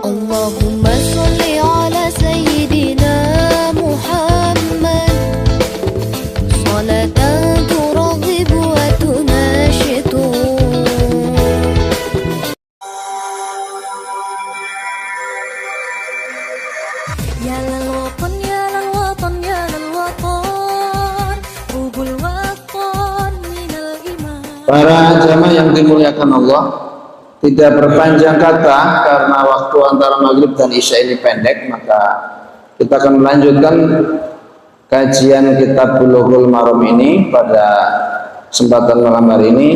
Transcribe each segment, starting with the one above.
Allahumma sholli ala sayyidina Muhammad salatan turaghibu wa tunashitu. Ya lal watan ya lal watan ya lal watan hubul watan minal iman. Para jamaah yang dimuliakan Allah, tidak berpanjang kata karena waktu antara maghrib dan isya ini pendek, maka kita akan melanjutkan kajian kitab Bulughul Maram ini pada kesempatan malam hari ini.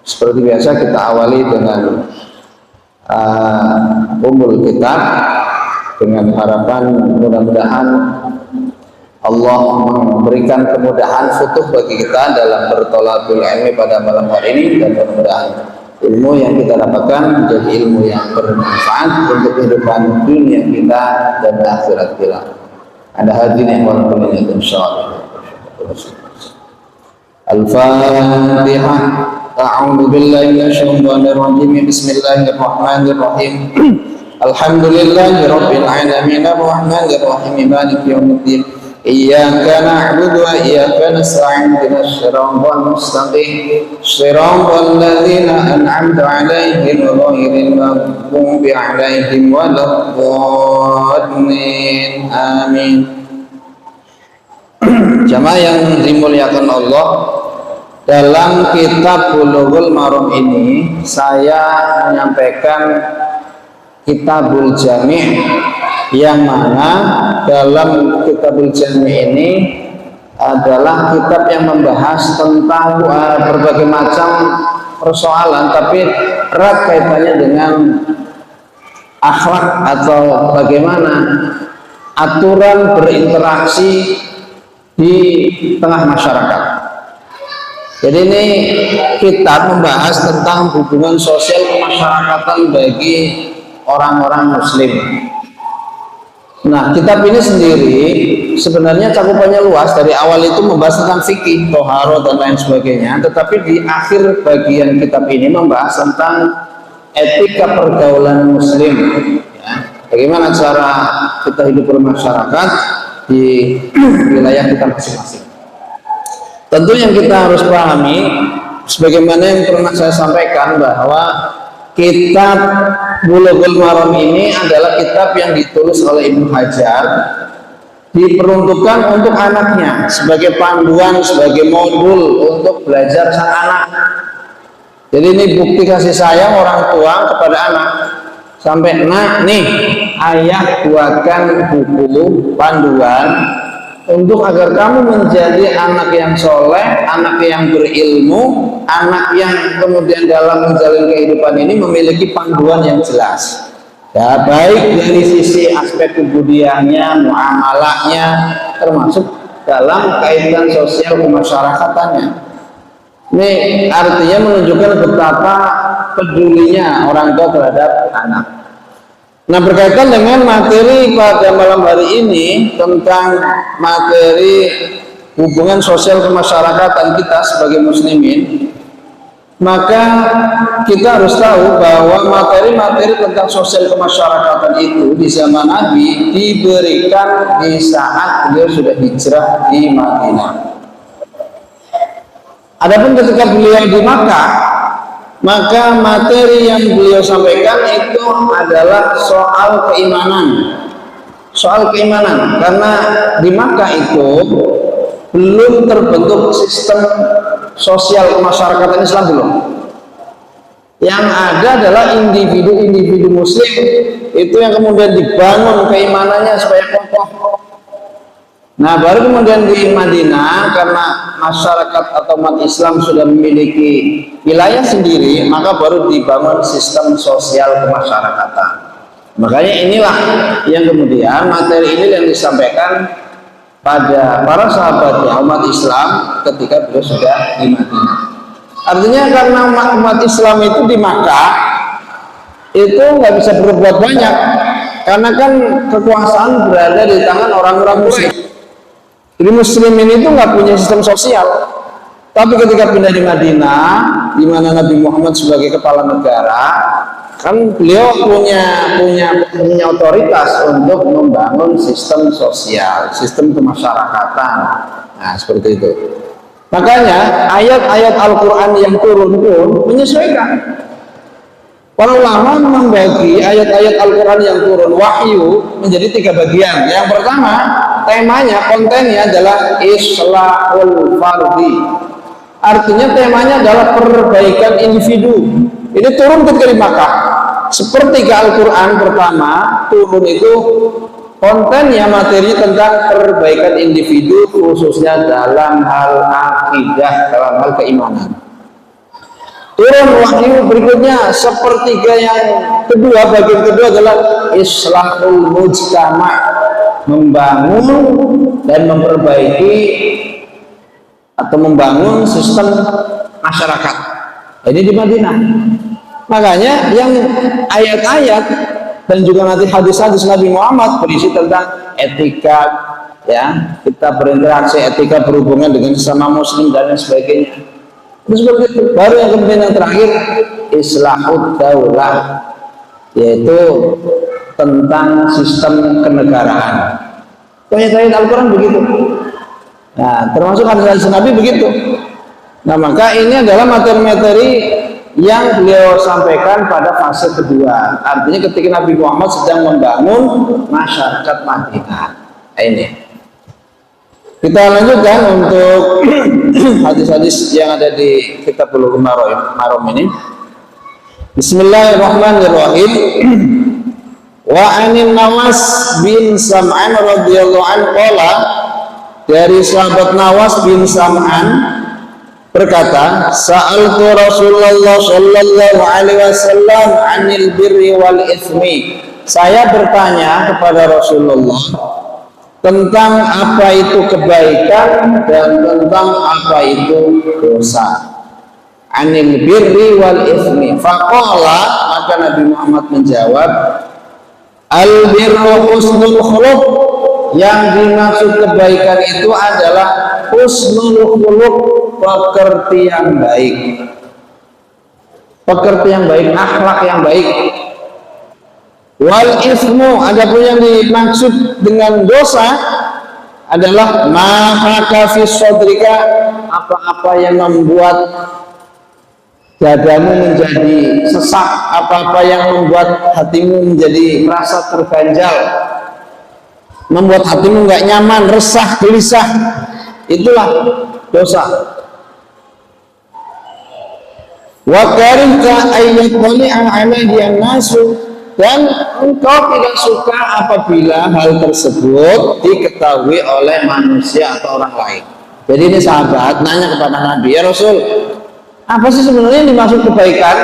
Seperti biasa kita awali dengan umul kitab dengan harapan mudah-mudahan Allah memberikan kemudahan futuh bagi kita dalam bertolakul ilmi pada malam hari ini, dan mudah-mudahan ilmu yang kita dapatkan menjadi ilmu yang bermanfaat untuk kehidupan dunia kita dan akhirat kita. Ada hadirin yang walaupun ini insyaallah. Al-Fatihah. A'udzu billahi minasyaitonir rajim. Bismillahirrahmanirrahim. Alhamdulillahirabbil alamin arrahmanir rahim maliki yaumiddin. Iyyaka na'budu wa iyyaka nasta'in ihdinas siratal mustaqim siratal ladzina an'amta 'alaihim ghairil maghdubi 'alaihim waladdallin. Amin. Jamaah yang dimuliakan Allah, dalam kitab Bulughul Maram ini saya menyampaikan Kitabul Jami' yang mana dalam Kitabul Jami' ini adalah kitab yang membahas tentang berbagai macam persoalan, tapi erat kaitannya dengan akhlak atau bagaimana aturan berinteraksi di tengah masyarakat. Jadi ini kitab membahas tentang hubungan sosial kemasyarakatan bagi orang-orang muslim. Nah, kitab ini sendiri sebenarnya cakupannya luas. Dari awal itu membahas tentang fikih, toharo dan lain sebagainya, tetapi di akhir bagian kitab ini membahas tentang etika pergaulan muslim, ya. Bagaimana cara kita hidup bermasyarakat di wilayah kita masing-masing. Tentu yang kita harus pahami, sebagaimana yang pernah saya sampaikan, bahwa kitab Bulughul Maram ini adalah kitab yang ditulis oleh Ibnu Hajar, diperuntukkan untuk anaknya sebagai panduan, sebagai modul untuk belajar sang anak. Jadi ini bukti kasih sayang orang tua kepada anak. Sampai, nak nih, ayah buatkan buku panduan untuk agar kamu menjadi anak yang soleh, anak yang berilmu, anak yang kemudian dalam menjalani kehidupan ini memiliki panduan yang jelas, ya, baik dari sisi aspek kebudayaannya, muamalahnya, termasuk dalam kaitan sosial kemasyarakatannya. Ini artinya menunjukkan betapa pedulinya orang tua terhadap anak. Nah, berkaitan dengan materi pada malam hari ini tentang materi hubungan sosial kemasyarakatan kita sebagai muslimin, maka kita harus tahu bahwa materi-materi tentang sosial kemasyarakatan itu di zaman Nabi diberikan di saat beliau sudah hijrah di Madinah. Adapun ketika beliau di Makkah, maka materi yang beliau sampaikan itu adalah soal keimanan. Soal keimanan, karena di Makkah itu belum terbentuk sistem sosial kemasyarakatan Islam belum. Yang ada adalah individu-individu muslim itu yang kemudian dibangun keimanannya supaya kokoh. Nah, baru kemudian di Madinah, karena masyarakat atau umat Islam sudah memiliki wilayah sendiri, maka baru dibangun sistem sosial kemasyarakatan. Makanya inilah yang kemudian materi ini yang disampaikan pada para sahabatnya umat Islam ketika beliau sudah di Madinah. Artinya karena umat Islam itu di Makkah itu nggak bisa berbuat banyak, karena kan kekuasaan berada di tangan orang-orang muslim. Jadi muslimin itu nggak punya sistem sosial. Tapi ketika pindah di Madinah, di mana Nabi Muhammad sebagai kepala negara, kan beliau punya otoritas untuk membangun sistem sosial, sistem kemasyarakatan. Nah, seperti itu. Makanya ayat-ayat Al-Quran yang turun pun menyesuaikan. Para ulama membagi ayat-ayat Al-Quran yang turun wahyu menjadi 3 bagian. Yang pertama, temanya, kontennya adalah islahul fardi. Artinya temanya adalah perbaikan individu. Ini turun ketika di Makkah. Seperti Al-Quran pertama turun itu kontennya, materinya tentang perbaikan individu, khususnya dalam hal akidah, dalam hal keimanan. Turun wahyu berikutnya sepertiga yang kedua, bagian kedua adalah islahul mujtama, membangun dan memperbaiki atau membangun sistem masyarakat. Ini di Madinah. Makanya yang ayat-ayat dan juga nanti hadis-hadis Nabi Muhammad berisi tentang etika, ya, kita berinteraksi, etika berhubungan dengan sesama muslim dan lain sebagainya. Terus begitu. Baru yang kemudian yang terakhir islahud daulah, yaitu tentang sistem kenegaraan. Ayat-ayat Al-Quran begitu. Nah, termasuk hadis Nabi begitu. Nah, maka ini adalah materi-materi yang beliau sampaikan pada fase kedua. Artinya ketika Nabi Muhammad sedang membangun masyarakat Madinah. Ini. Kita lanjutkan untuk hadis-hadis yang ada di kitab Bulughul Maram ini. Bismillahirrahmanirrahim. Wa anin Nawas bin Sam'an radhiyallahu anhu qala, dari sahabat Nawas bin Sam'an berkata, sa'altu Rasulullah sallallahu alaihi wasallam 'anil birri wal itsmi. Saya bertanya kepada Rasulullah tentang apa itu kebaikan dan tentang apa itu dosa. 'Anil birri wal itsmi. Faqala, maka Nabi Muhammad menjawab, al birru husnul khuluq. Yang dimaksud kebaikan itu adalah husnul khuluq, pekerti yang baik. Pekerti yang baik, akhlak yang baik. Wal ismu, adapun yang dimaksud dengan dosa adalah mahaka fi sodrika, apa-apa yang membuat dadamu menjadi sesak, apa-apa yang membuat hatimu menjadi merasa terganjal, membuat hatimu nggak nyaman, resah, gelisah, itulah dosa. Wa karihta ayyatli'a alaihi an-nasu, dan engkau tidak suka apabila hal tersebut diketahui oleh manusia atau orang lain. Jadi ini sahabat nanya kepada Nabi, ya Rasul, apa sih sebenarnya yang dimaksud kebaikan?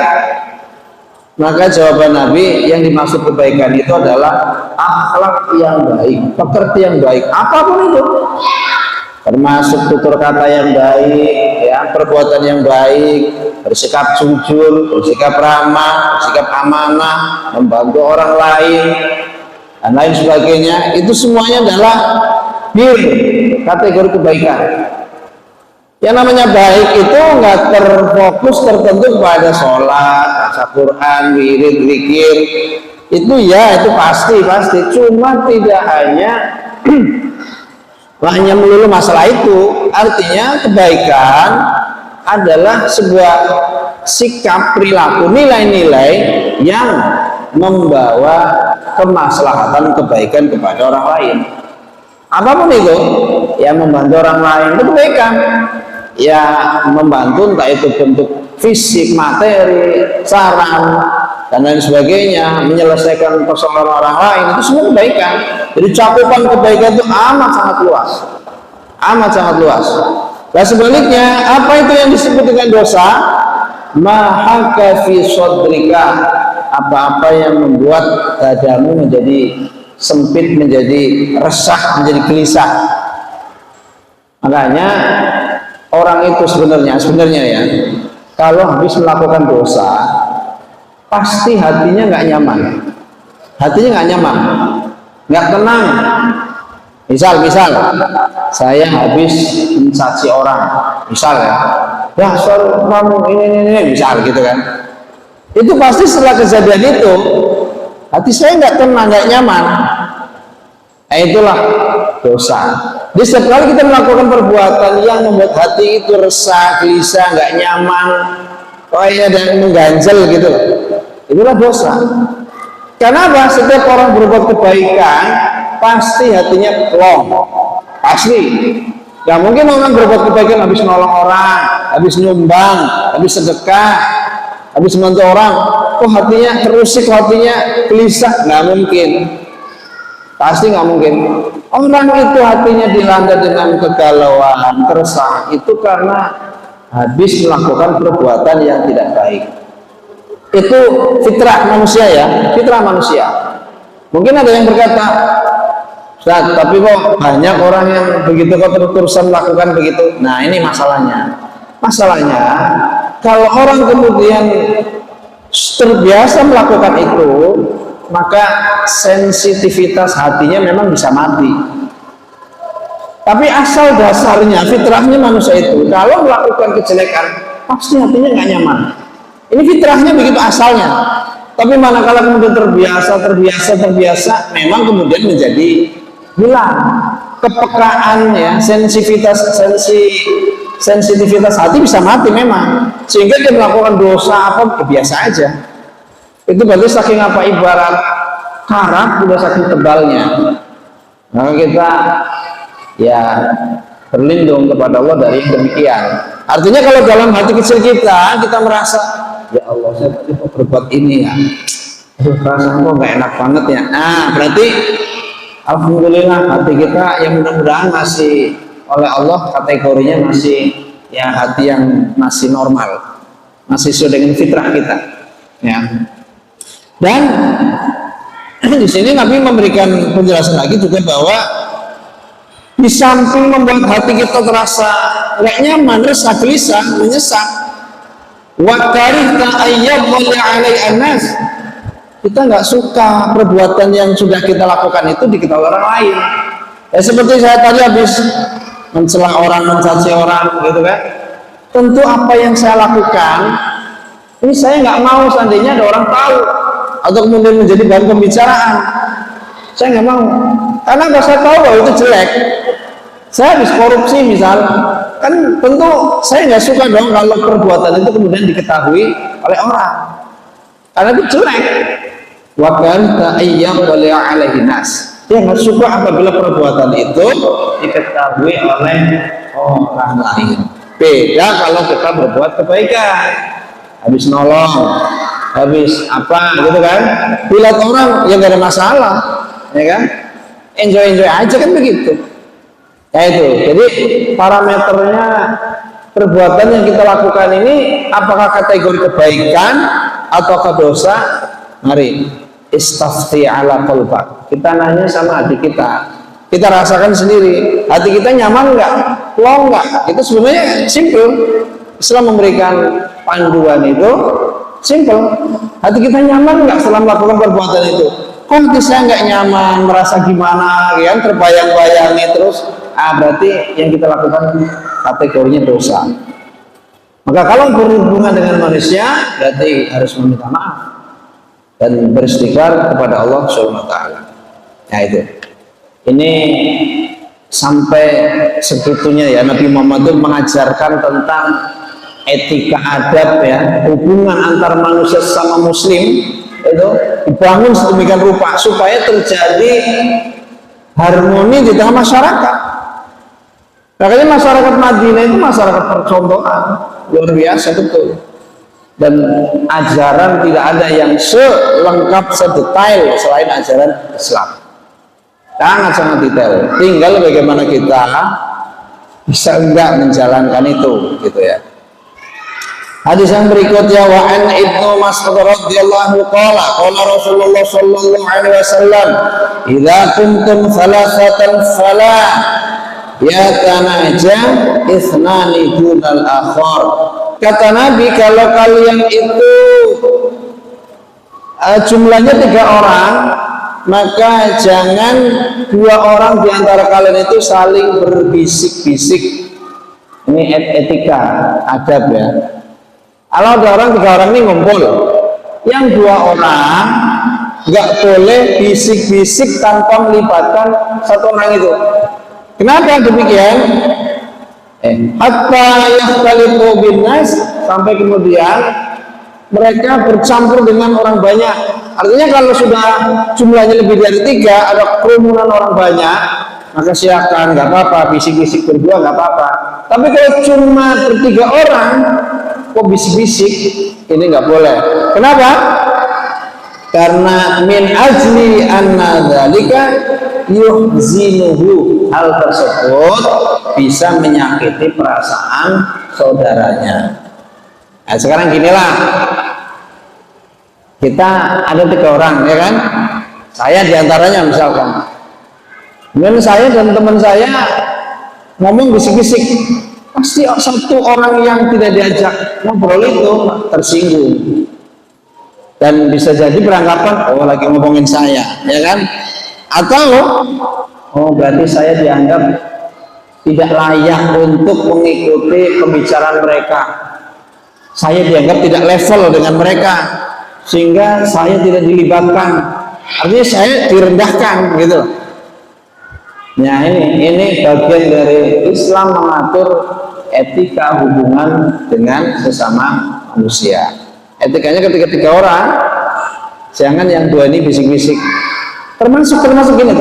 Maka jawaban Nabi, yang dimaksud kebaikan itu adalah akhlak yang baik, pekerti yang baik, apapun itu, termasuk tutur kata yang baik, ya, perbuatan yang baik, bersikap jujur, bersikap ramah, bersikap amanah, membantu orang lain, dan lain sebagainya. Itu semuanya adalah bir, kategori kebaikan. Yang namanya baik itu nggak terfokus tertentu pada sholat, baca Quran, wirid, zikir. Itu ya, itu pasti. Cuma tidak hanya melulu masalah itu. Artinya kebaikan adalah sebuah sikap, perilaku, nilai-nilai yang membawa kemaslahatan, kebaikan kepada orang lain. Apapun itu, yang membantu orang lain itu kebaikan. Ya, membantu entah itu bentuk fisik, materi, saran, dan lain sebagainya, menyelesaikan persoalan orang lain, itu semua kebaikan. Jadi cakupan kebaikan itu amat sangat luas. Nah, sebaliknya, apa itu yang disebut dengan dosa? Mahaka fi sodrika, apa-apa yang membuat dadamu menjadi sempit, menjadi resah, menjadi gelisah. Makanya orang itu sebenarnya ya, kalau habis melakukan dosa, pasti hatinya nggak nyaman, nggak tenang. Misal saya habis mencaci orang, misal ya, kamu ini, misal gitu kan. Itu pasti setelah kejadian itu hati saya nggak tenang, nggak nyaman. Nah, itulah dosa. Jadi setiap kali kita melakukan perbuatan yang membuat hati itu resah, gelisah, nggak nyaman, kayak dan mengganjal gitu, itulah dosa. Karena apa? Setiap orang berbuat kebaikan pasti hatinya plong, pasti. Gak mungkin orang berbuat kebaikan habis nolong orang, habis nyumbang, habis sedekah, habis membantu orang, kok hatinya terusik, hatinya gelisah, nggak mungkin. Pasti nggak mungkin. Orang itu hatinya dilanda dengan kegalauan, keresahan, itu karena habis melakukan perbuatan yang tidak baik. Itu fitrah manusia ya, fitrah manusia. Mungkin ada yang berkata, Ustaz, tapi kok banyak orang yang begitu kok terus-terusan melakukan begitu. Nah, ini masalahnya. Masalahnya, kalau orang kemudian terbiasa melakukan itu, maka sensitivitas hatinya memang bisa mati. Tapi asal dasarnya, fitrahnya manusia itu, kalau melakukan kejelekan, pasti hatinya nggak nyaman. Ini fitrahnya begitu asalnya. Tapi manakala kemudian terbiasa, memang kemudian menjadi hilang kepekaan ya, sensitivitas hati bisa mati memang, sehingga dia melakukan dosa apa biasa aja. Itu berarti saking apa, ibarat karat sudah saking tebalnya. Maka kita ya berlindung kepada Allah dari demikian. Artinya kalau dalam hati kecil kita merasa, ya Allah, saya tadi mau berbuat ini ya, perasaan kok gak enak banget ya. Nah, berarti alhamdulillah hati kita yang mudah-mudahan masih oleh Allah kategorinya masih ya hati yang masih normal, masih sesuai dengan fitrah kita ya. Dan di sini Nabi memberikan penjelasan lagi juga bahwa di samping membuat hati kita terasa gak nyaman, resah, gelisah, menyesal, wa karihta ayyadhalli alai anas, kita nggak suka perbuatan yang sudah kita lakukan itu diketahui orang lain. Ya seperti saya tadi habis mencela orang, mencaci orang gitu kan. Tentu apa yang saya lakukan ini saya nggak mau seandainya ada orang tahu atau kemudian menjadi bahan pembicaraan. Saya nggak mau, karena kalau saya tahu bahwa itu jelek, saya habis korupsi misal, kan tentu saya nggak suka dong kalau perbuatan itu kemudian diketahui oleh orang, karena itu jelek. Wakan ta'ayyam wali alaihi nas, dia nggak suka apabila perbuatan itu diketahui oleh orang lain. Beda kalau kita berbuat kebaikan, habis nolong, habis apa gitu kan, dilihat orang ya nggak ada masalah, ya kan, enjoy aja kan begitu. Ya itu, jadi parameternya perbuatan yang kita lakukan ini apakah kategori kebaikan ataukah dosa? Mari istafti ala qalbak, kita nanya sama hati kita rasakan sendiri, hati kita nyaman nggak, plong nggak. Itu sebenarnya simple. Islam memberikan panduan itu simple. Hati kita nyaman nggak setelah melakukan perbuatan itu? Kok hati saya nggak nyaman, merasa gimana, kan terbayang-bayangi terus. Berarti yang kita lakukan kategorinya dosa. Maka kalau berhubungan dengan manusia, berarti harus meminta maaf dan beristighfar kepada Allah Subhanahu wa taala. Nah itu. Ini sampai segitunya ya Nabi Muhammad itu mengajarkan tentang etika adab ya, hubungan antar manusia sama muslim itu dibangun sedemikian rupa supaya terjadi harmoni di tengah masyarakat. Makanya masyarakat Madinah itu masyarakat percontohan luar biasa betul. Dan ajaran tidak ada yang selengkap, sedetail selain ajaran Islam. Sangat detail. Tinggal bagaimana kita bisa enggak menjalankan itu, gitu ya. Hadis yang berikutnya, wa an Ibnu Mas'ud radhiyallahu qala Rasulullah sallallahu alaihi wasallam, "Idza kuntum thalathatan fala yatanaja ithnani dunal akhar." Kata Nabi, kalau kalian itu jumlahnya 3 orang, maka jangan 2 orang di antara kalian itu saling berbisik-bisik. Ini etika, adab ya. Kalau 2 orang, 3 orang ini ngumpul, yang dua orang nggak boleh bisik-bisik tanpa melibatkan satu orang itu. Kenapa demikian? Hatta yakhtalifu binnas, sampai kemudian mereka bercampur dengan orang banyak. Artinya kalau sudah jumlahnya lebih dari 3, ada kerumunan orang banyak, maka silakan, nggak apa-apa, bisik-bisik berdua nggak apa-apa. Tapi kalau cuma bertiga orang, kok bisik-bisik, ini nggak boleh. Kenapa? Karena min ajli anna dzalika yuhzinuhu, hal tersebut bisa menyakiti perasaan saudaranya. Nah, sekarang ginilah, kita ada 3 orang, ya kan? Saya diantaranya misalkan. Kemudian saya dan teman saya ngomong bisik-bisik, pasti satu orang yang tidak diajak ngobrol itu tersinggung dan bisa jadi beranggapan, oh lagi ngomongin saya, ya kan? Atau oh berarti saya dianggap tidak layak untuk mengikuti pembicaraan mereka, saya dianggap tidak level dengan mereka sehingga saya tidak dilibatkan, artinya saya direndahkan gitu. Nah ini bagian dari Islam mengatur etika hubungan dengan sesama manusia. Etikanya ketika 3 orang, jangan yang 2 ini bisik-bisik. Termasuk gini,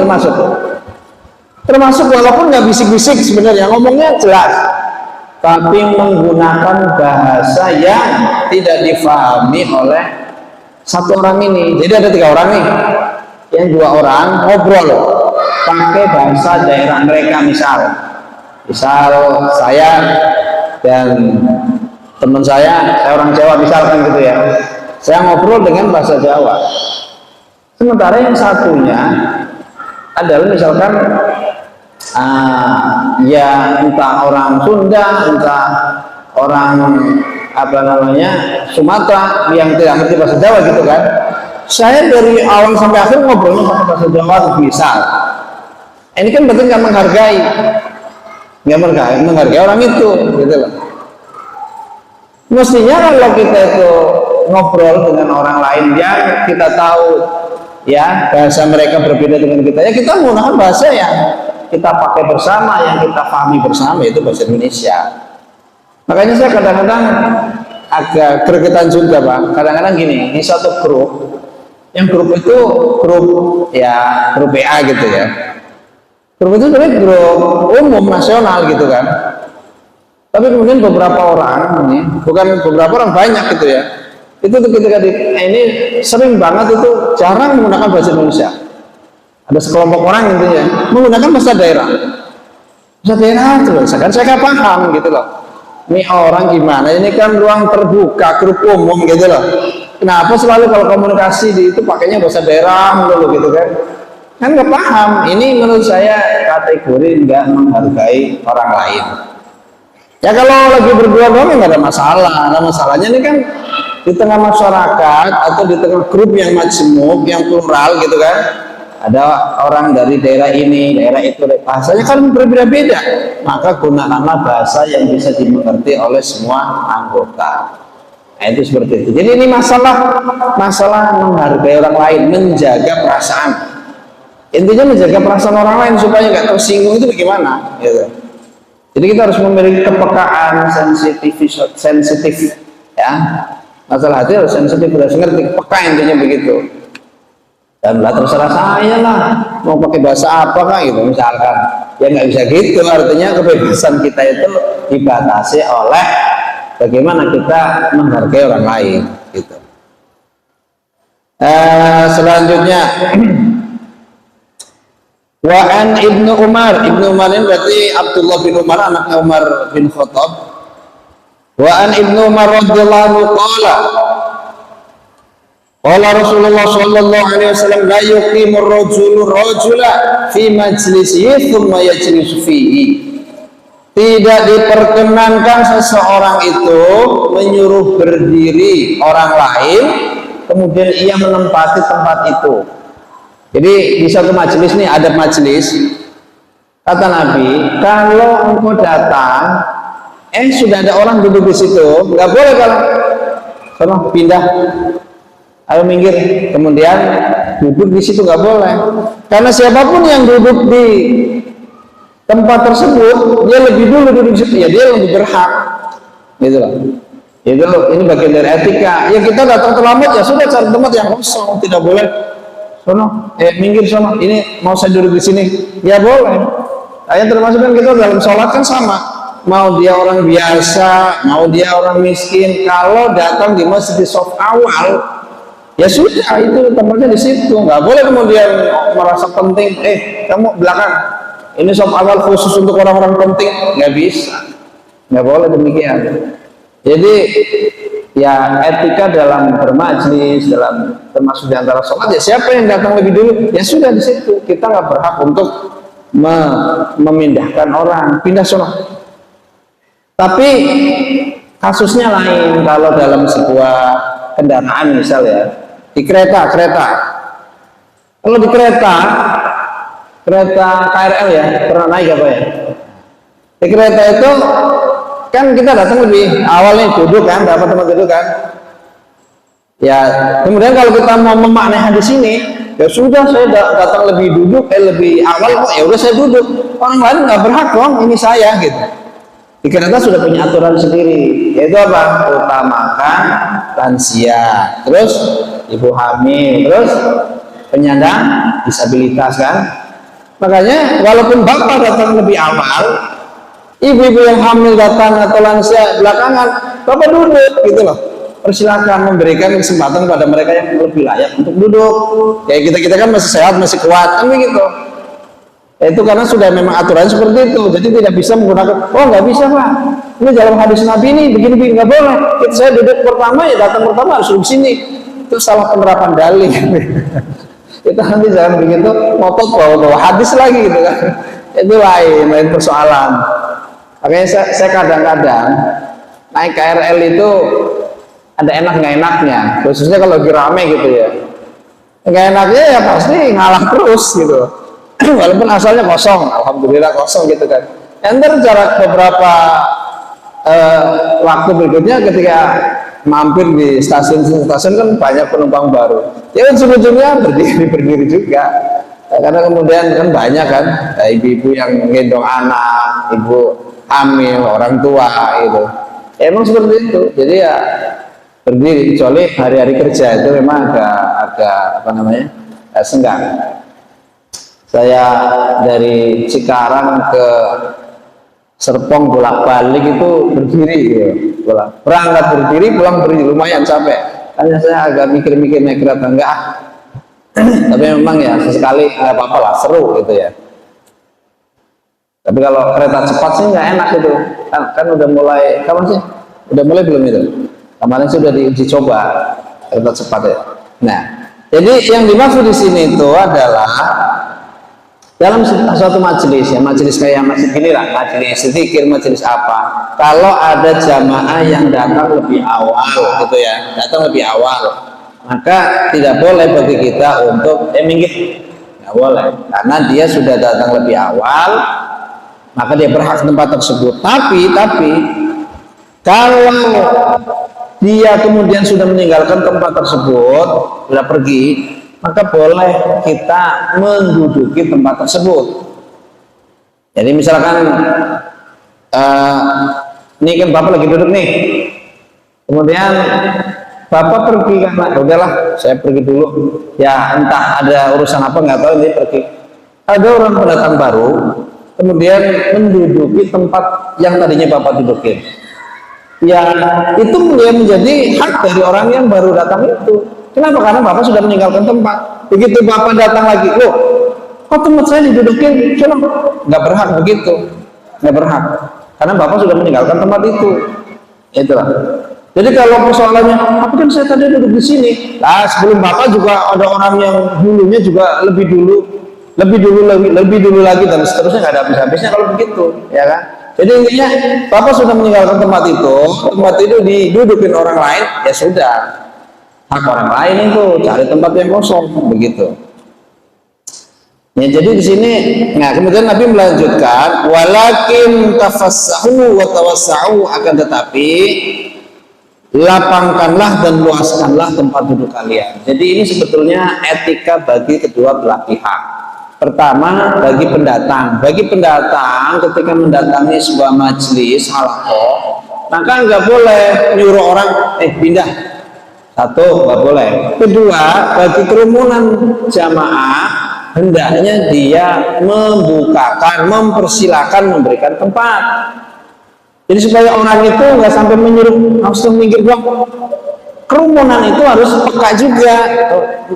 termasuk walaupun nggak bisik-bisik sebenarnya, ngomongnya jelas, tapi menggunakan bahasa yang tidak difahami oleh satu orang ini. Jadi ada 3 orang nih, yang 2 orang ngobrol pakai bahasa daerah mereka, misal saya dan teman saya orang Jawa misalkan gitu ya, saya ngobrol dengan bahasa Jawa, sementara yang satunya adalah misalkan ya entah orang Sunda, entah orang Sumatera yang tidak ngerti bahasa Jawa gitu kan. Saya dari awal sampai akhir ngobrolnya pakai bahasa Jawa misal. Ini kan berarti nggak menghargai orang itu, gitu loh. Mestinya kalau kita itu ngobrol dengan orang lain yang kita tahu ya bahasa mereka berbeda dengan kita, ya kita menggunakan bahasa yang kita pakai bersama, yang kita pahami bersama, itu bahasa Indonesia. Makanya saya kadang-kadang agak gregetan juga, Pak. Kadang-kadang gini, di suatu grup, yang grup itu grup WA gitu ya. Grup itu sebenarnya grup umum nasional gitu kan. Tapi kemudian beberapa orang, bukan beberapa orang, banyak gitu ya. Itu ketika ini sering banget itu jarang menggunakan bahasa Indonesia. Ada sekelompok orang intinya menggunakan bahasa daerah. Bahasa daerah terus, kan saya nggak paham gitu loh. Ini orang gimana? Ini kan ruang terbuka, grup umum gitu loh. Kenapa selalu kalau komunikasi di itu pakainya bahasa daerah dulu gitu kan? Kan nggak paham. Ini menurut saya kategori nggak menghargai orang lain. Ya kalau lagi berdua doang nggak ada masalah. Nah masalahnya ini kan di tengah masyarakat atau di tengah grup yang majemuk, yang plural gitu kan, ada orang dari daerah ini, daerah itu, bahasanya kan berbeda-beda, maka gunakanlah bahasa yang bisa dimengerti oleh semua anggota. Nah, itu seperti itu. Jadi ini masalah menghargai orang lain, menjaga perasaan. Intinya menjaga perasaan orang lain supaya nggak tersinggung itu bagaimana? Gitu. Jadi kita harus memiliki kepekaan, sensitif, ya. Masalah hati harus sensitif, harus ngerti, peka, intinya begitu. Dan lah terserah saya lah, mau pakai bahasa apa kan gitu misalkan. Ya nggak bisa gitu, artinya kebebasan kita itu dibatasi oleh bagaimana kita menghargai orang lain gitu. Selanjutnya Wa'an Ibnu Umar ini berarti Abdullah bin Umar, anaknya Umar bin Khattab. Wa'an Ibnu Umar radhiyallahu anhu qala Rasulullah sallallahu alaihi wasallam la yuqimur rajula fi majlisihi thumma yajlisu fihi. Tidak diperkenankan seseorang itu menyuruh berdiri orang lain kemudian ia menempati tempat itu. Jadi di suatu majelis nih, ada majelis, kata Nabi, kalau engkau datang, sudah ada orang duduk di situ, nggak boleh kalau pindah. ayo minggir, kemudian duduk di situ nggak boleh, karena siapapun yang duduk di tempat tersebut dia lebih dulu duduk di situ, ya dia lebih berhak, gitu loh. Itu ini bagian dari etika. Ya kita datang terlambat ya sudah, cari tempat yang kosong, tidak boleh sono, minggir sono, ini mau saya duduk di sini, ya boleh. Ayat termasuk kan kita dalam sholat kan sama, mau dia orang biasa, mau dia orang miskin, kalau datang di masjid di shaf awal, ya sudah itu tempatnya di situ, nggak boleh kemudian merasa penting, kamu belakang, ini shaf awal khusus untuk orang-orang penting, nggak bisa, nggak boleh demikian. Jadi ya etika dalam bermajlis, dalam termasuk di antara sholat, ya siapa yang datang lebih dulu, ya sudah di situ, kita nggak berhak untuk memindahkan orang, pindah sholat. Tapi kasusnya lain kalau dalam sebuah kendaraan misalnya di kereta. Kalau di kereta KRL ya, pernah naik apa ya? Di kereta itu kan kita datang lebih awal nih, duduk kan, dapat tempat duduk kan. Ya, kemudian kalau kita mau memaknai hadis ini, ya sudah saya datang lebih lebih awal kok, ya udah saya duduk. Orang lain nggak berhak dong, ini saya gitu. Di kereta sudah punya aturan sendiri, yaitu apa? Utamakan lansia, terus ibu hamil, terus penyandang disabilitas kan. Makanya walaupun bapak datang lebih awal, ibu-ibu yang hamil datang atau lansia belakangan, bapak duduk gitu loh. Persilakan, memberikan kesempatan pada mereka yang lebih layak untuk duduk. Kayak kita kan masih sehat, masih kuat kan begitu. Itu karena sudah memang aturan seperti itu, jadi tidak bisa menggunakan, oh nggak bisa pak, ini dalam hadis Nabi ini begini nggak boleh. Saya duduk pertama ya datang pertama harus duduk sini, itu salah penerapan dalil. Itu nanti jangan begitu ngotot bawa hadis lagi gitu kan, itu lain persoalan. Makanya saya kadang-kadang naik KRL itu ada enak nggak enaknya, khususnya kalau lagi rame gitu ya. Nggak enaknya ya pasti ngalah terus gitu. Walaupun asalnya kosong, alhamdulillah kosong gitu kan. Enter jarak beberapa waktu berikutnya ketika mampir di stasiun kan banyak penumpang baru. Ya ujung-ujungnya berdiri juga. Karena kemudian kan banyak kan, ibu-ibu yang gendong anak, ibu hamil, orang tua itu. Emang seperti itu. Jadi ya berdiri, kecuali hari-hari kerja itu memang agak apa namanya senggang. Saya dari Cikarang ke Serpong bolak-balik itu berdiri gitu. Berangkat berdiri, pulang berdiri, lumayan capek. Hanya saya agak mikir-mikir naik kereta enggak. Tapi memang ya sesekali nggak apa-apa lah, seru gitu ya. Tapi kalau kereta cepat sih nggak enak itu. Kan udah mulai, kapan sih? Udah mulai belum itu? Kemarin sudah diuji coba kereta cepat ya. Nah, jadi yang dimaksud di sini itu adalah dalam suatu majelis ya, majelis kayak majelis gini lah, majelis zikir, majelis apa, kalau ada jamaah yang datang lebih awal gitu ya, datang lebih awal, maka tidak boleh bagi kita untuk minggir, nggak boleh, karena dia sudah datang lebih awal, maka dia berhak tempat tersebut. Tapi kalau dia kemudian sudah meninggalkan tempat tersebut, sudah pergi, maka boleh kita menduduki tempat tersebut. Jadi misalkan ini kan bapak lagi duduk nih, kemudian bapak pergi karena udahlah saya pergi dulu, ya entah ada urusan apa nggak tahu, dia pergi. Ada orang pendatang baru kemudian menduduki tempat yang tadinya bapak dudukin, ya itu menjadi hak dari orang yang baru datang itu. Kenapa? Karena bapak sudah meninggalkan tempat. Begitu bapak datang lagi, loh, kok tempat saya didudukin? Coba, nggak berhak begitu, nggak berhak. Karena bapak sudah meninggalkan tempat itu. Itulah. Jadi kalau persoalannya, apa kan saya tadi duduk di sini? Nah, sebelum bapak juga ada orang yang dulunya juga lebih dulu lagi dan seterusnya, nggak ada habis-habisnya kalau begitu, ya kan? Jadi intinya bapak sudah meninggalkan tempat itu didudukin orang lain, ya sudah. Hak orang lain itu cari tempat yang kosong begitu. Ya, jadi di sini, nah kemudian Nabi melanjutkan, walakin tafassahu wa tawassa'u, akan tetapi lapangkanlah dan luaskanlah tempat duduk kalian. Jadi ini sebetulnya etika bagi kedua belah pihak. Pertama, bagi pendatang. Bagi pendatang ketika mendatangi sebuah majelis halaqah, maka nggak boleh nyuruh orang pindah. Satu, nggak boleh. Kedua, bagi kerumunan jamaah hendaknya dia membukakan, mempersilakan, memberikan tempat. Jadi supaya orang itu nggak sampai menyuruh langsung minggir dong. Kerumunan itu harus peka juga.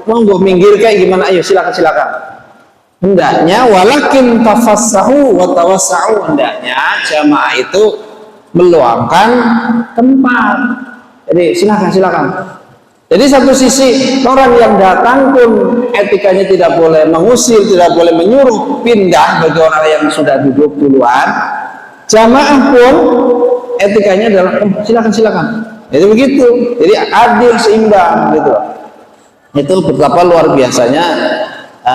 Monggo minggir kayak gimana? Ayo silakan. Hendaknya walakin tafassahu wa tawassau, hendaknya jamaah itu meluangkan tempat. Jadi silakan. Jadi satu sisi orang yang datang pun etikanya tidak boleh mengusir, tidak boleh menyuruh pindah bagi orang yang sudah duduk duluan. Jamaah pun etikanya adalah silakan. Jadi begitu. Jadi adil, seimbang gitu. Itu betapa luar biasanya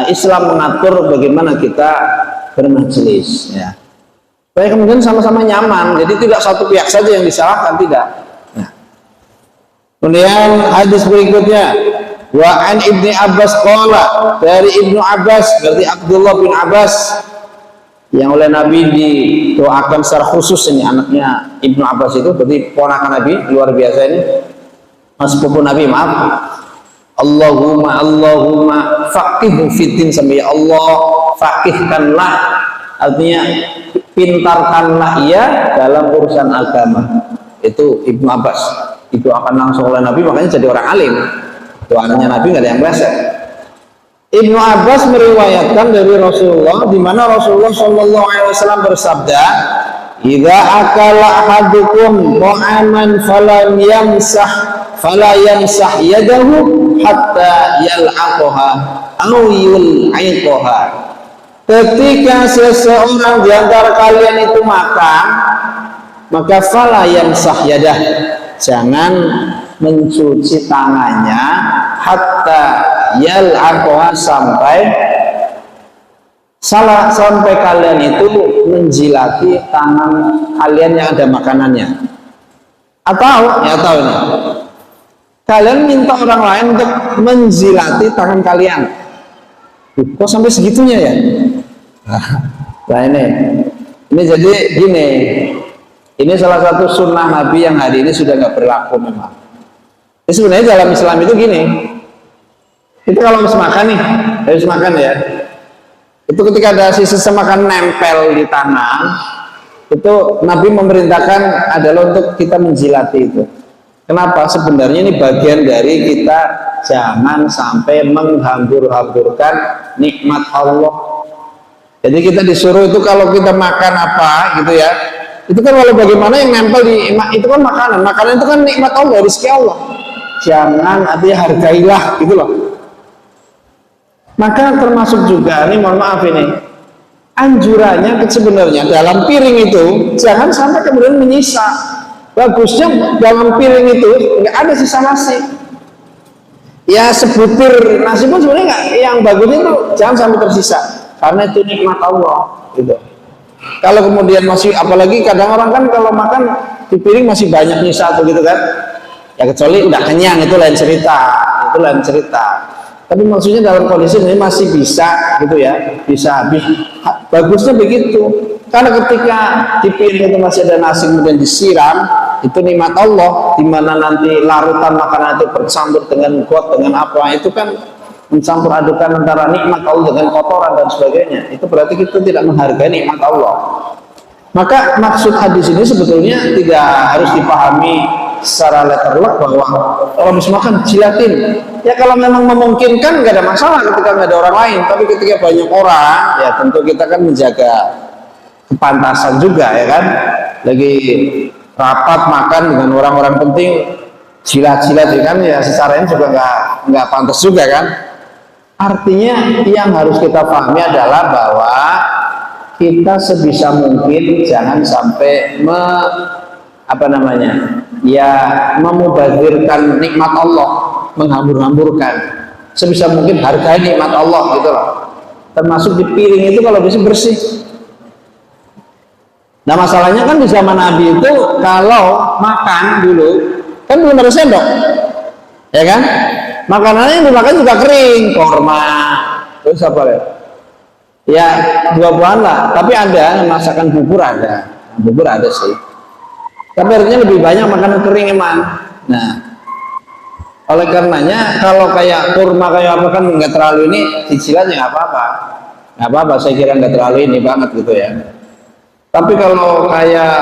Islam mengatur bagaimana kita bermajelis, ya. Supaya kemudian sama-sama nyaman. Jadi tidak satu pihak saja yang disalahkan, tidak. Nah. Kemudian hadis berikutnya, wa an Ibnu Abbas qala, dari Ibnu Abbas, berarti Abdullah bin Abbas, yang oleh Nabi didoakan secara khusus. Ini anaknya Ibnu Abbas itu berarti ponakan Nabi, luar biasa ini, sepupu Nabi, maaf. Allahumma faqihhu fiddin, sampai ya Allah faqihkanlah, artinya pintarkanlah ia dalam urusan agama. Itu Ibnu Abbas itu akan langsung oleh Nabi, makanya jadi orang alim. Doanya Nabi nggak ada yang meleset. Ibnu Abbas meriwayatkan dari Rasulullah, di mana Rasulullah Shallallahu Alaihi Wasallam bersabda, "Idza akala ahadukum ta'aman fala yamsah yadahu hatta yal'aqaha aw yul'iqaha." Ketika seseorang di antara kalian itu makan, maka fala yamsah yadah, jangan mencuci tangannya, hatta yal'aqaha, sampai kalian itu menjilati tangan kalian yang ada makanannya. Atau ini, kalian minta orang lain untuk menjilati tangan kalian. Kok sampai segitunya ya? Nah ini jadi gini, ini salah satu sunnah Nabi yang hari ini sudah nggak berlaku memang. Jadi sebenarnya dalam Islam itu gini, kita kalau habis makan ya, itu ketika ada sisa makan nempel di tangan, itu Nabi memerintahkan adalah untuk kita menjilati itu. Kenapa? Sebenarnya ini bagian dari kita jangan sampai menghambur-hamburkan nikmat Allah. Jadi kita disuruh itu kalau kita makan apa gitu ya, itu kan walau bagaimana yang nempel di itu kan makanan itu kan nikmat Allah, rezeki Allah. Jangan artinya hargailah gitu loh. Maka termasuk juga, ini mohon maaf ini, anjurannya sebenarnya dalam piring itu jangan sampai kemudian menyisa. Bagusnya dalam piring itu nggak ada sisa nasi. Ya sebutir nasi pun sebenarnya nggak, yang bagusnya itu jangan sampai tersisa, karena itu nikmat Allah gitu. Kalau kemudian masih, apalagi kadang orang kan kalau makan di piring masih banyak nyisa tuh gitu kan, ya kecuali udah kenyang itu lain cerita. Tapi maksudnya dalam kondisi ini masih bisa gitu ya, bisa habis. Bagusnya begitu, karena ketika di piring itu masih ada nasi kemudian disiram, itu nikmat Allah, di mana nanti larutan makanan itu bercampur dengan got, dengan apa, itu kan mencampur adukan antara nikmat Allah dengan kotoran dan sebagainya. Itu berarti kita tidak menghargai nikmat Allah. Maka maksud hadis ini sebetulnya tidak harus dipahami secara letterlock bahwa kalau bisa makan jilatin. Ya kalau memang memungkinkan nggak ada masalah ketika nggak ada orang lain. Tapi ketika banyak orang, ya tentu kita kan menjaga kepantasan juga ya kan. Lagi rapat makan dengan orang-orang penting, jilat-jilat ya kan, ya secara ini juga nggak pantas juga kan. Artinya yang harus kita pahami adalah bahwa kita sebisa mungkin jangan sampai memubazirkan nikmat Allah, menghambur-hamburkan. Sebisa mungkin hargai nikmat Allah gitu loh. Termasuk di piring itu kalau bisa bersih. Nah masalahnya kan di zaman Nabi itu kalau makan dulu kan belum ada sendok, ya kan? Makanannya yang dimakan juga kering, korma, terus apa ya? Ya buah-buahan lah. Tapi ada masakan bubur ada, bubur ada sih. Tapi artinya lebih banyak makanan kering emang. Nah, oleh karenanya kalau kayak kurma kayak apa kan nggak terlalu ini cicilan ya nggak apa-apa, nggak apa-apa. Saya kira nggak terlalu ini banget gitu ya. Tapi kalau kayak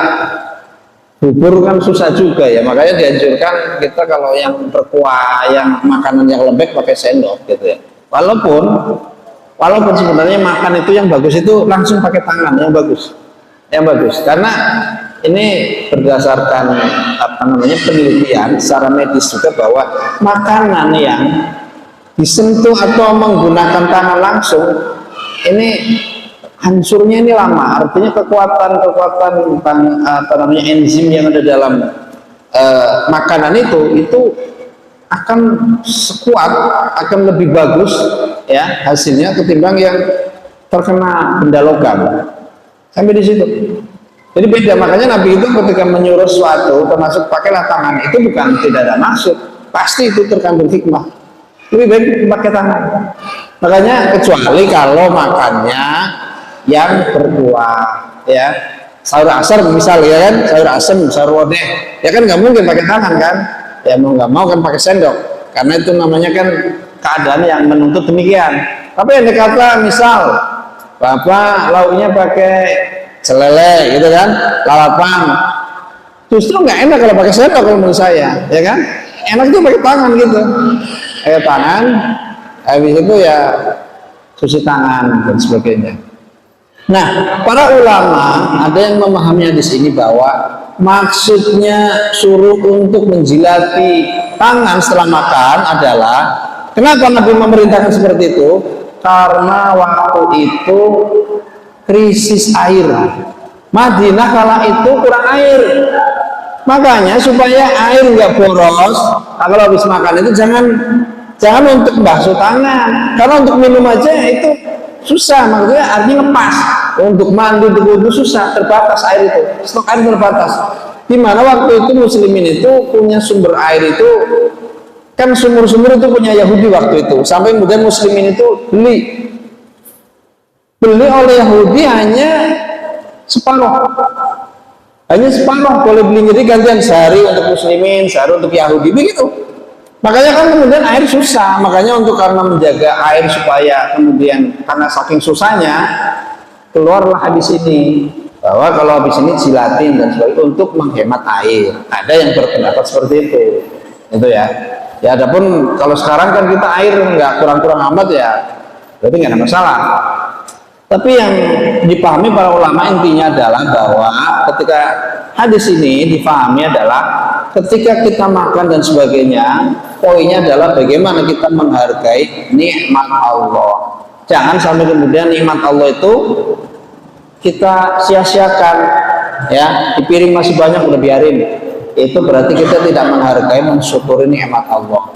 bubur kan susah juga ya, makanya dianjurkan kita kalau yang berkuah, yang makanan yang lembek pakai sendok gitu ya. Walaupun sebenarnya makan itu yang bagus itu langsung pakai tangan yang bagus. Karena ini berdasarkan apa namanya penelitian secara medis juga bahwa makanan yang disentuh atau menggunakan tangan langsung ini hancurnya ini lama, artinya kekuatan apa namanya enzim yang ada dalam makanan itu akan sekuat, akan lebih bagus ya hasilnya ketimbang yang terkena benda logam. Sampai di situ. Jadi beda, makanya Nabi itu ketika menyuruh sesuatu termasuk pakailah tangan itu bukan tidak ada maksud, pasti itu terkandung hikmah. Lebih baik pakai tangan. Makanya kecuali kalau makannya yang berkuah ya, sayur asar misal ya kan, sayur asem, sayur lodeh ya kan nggak mungkin pakai tangan kan, ya mau nggak mau kan pakai sendok karena itu namanya kan keadaan yang menuntut demikian. Tapi yang kata misal bapak lauknya pakai celele gitu kan, lalapan, justru nggak enak kalau pakai sendok kalau menurut saya, ya kan enak tuh pakai tangan gitu, pakai tangan habis itu ya cuci tangan dan sebagainya. Nah, para ulama ada yang memahaminya di sini bahwa maksudnya suruh untuk menjilati tangan setelah makan adalah kenapa Nabi memerintahkan seperti itu? Karena waktu itu krisis air. Madinah kala itu kurang air. Makanya supaya air nggak boros, kalau habis makan itu jangan untuk basuh tangan, karena untuk minum aja itu susah, maksudnya artinya lepas. Untuk mandi, untuk wudhu susah, terbatas air itu, stok air terbatas. Dimana waktu itu muslimin itu punya sumber air itu kan sumur-sumur itu punya Yahudi waktu itu, sampai kemudian muslimin itu beli oleh Yahudi hanya separuh, boleh beli, jadi gantian sehari untuk muslimin, sehari untuk Yahudi begitu. Makanya kan kemudian air susah, makanya untuk karena menjaga air supaya kemudian karena saking susahnya keluarlah hadis ini bahwa kalau habis ini jilatin dan sebagainya untuk menghemat air. Ada yang berpendapat seperti itu ya. Ya adapun kalau sekarang kan kita air nggak kurang-kurang amat ya, berarti nggak ada masalah. Tapi yang dipahami para ulama intinya adalah bahwa ketika hadis ini dipahami adalah ketika kita makan dan sebagainya, poinnya adalah bagaimana kita menghargai nikmat Allah. Jangan sampai kemudian nikmat Allah itu kita sia-siakan ya, di piring masih banyak udah biarin. Itu berarti kita tidak menghargai, mensyukuri nikmat Allah.